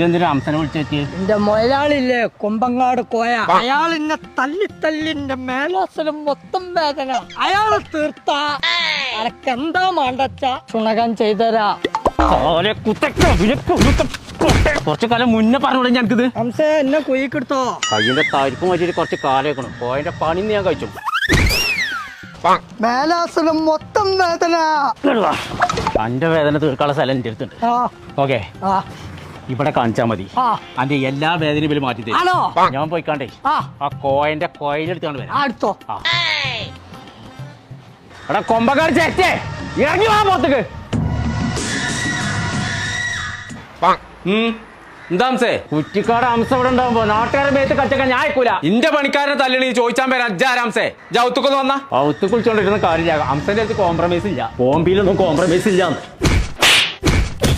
എന്തിനാ അംസനെ വിളിച്ചെത്തി? എന്റെ മുതലാളില്ലേ കൊമ്പങ്ങാട് കോയ, അയാളിന്നെ തല്ലിന്റെ മേലാസനം മൊത്തം വേദന. അയാളെ തീർത്ത അനക്കെന്താ മാണ്ടച്ച ചുണകം ചെയ്തരാ. കുറച്ചു കാലം മുന്നേ പറഞ്ഞോളൂ ഞങ്ങക്കിത്. ഹംസ എന്നെ കുയിക്കെടുത്തോ? കയ്യിന്റെ തരിപ്പും വെച്ചിട്ട് കുറച്ച് കാലേക്കണം. കോയന്റെ പണി ഞാൻ കഴിച്ചു. മേലാസനം മൊത്തം വേദന. അന്റെ വേദന തീർക്കാനുള്ള സ്ഥലം എന്റെ അടുത്തുണ്ട്. ഓക്കെ, ഇവിടെ കാണിച്ചാ മതി. അന്റെ എല്ലാ വേദനയും ഇവര് മാറ്റി തരും. ഞാൻ പോയിക്കാണ്ടേ ആ കോയന്റെ കോയിലെടുത്താണ് വരാം. അടുത്തോ എടാ കൊമ്പക്കാർ ചേച്ചേ ഇറങ്ങി വാ പുറത്തേക്ക്. എന്താംസേ കുറ്റിക്കാട് അംസം ഇവിടെ ഉണ്ടാവുമ്പോ നാട്ടുകാരെ മേത്ത് കച്ചക്കാൻ ഞാൻ അയക്കൂല. ഇന്റെ പണിക്കാരനെ തല്ലണി ചോദിച്ചാൻ പേര് അജ്ജാരാംസേ ജൗത്തുക്കൊന്ന് വന്നാ ഔത്തുക്ക് വിളിച്ചോണ്ടിരുന്ന കാര്യമില്ല. അംസന്റെ അടുത്ത് കോംപ്രമൈസ് ഇല്ല. ബോംബെയിലൊന്നും കോംപ്രമൈസ് ഇല്ല.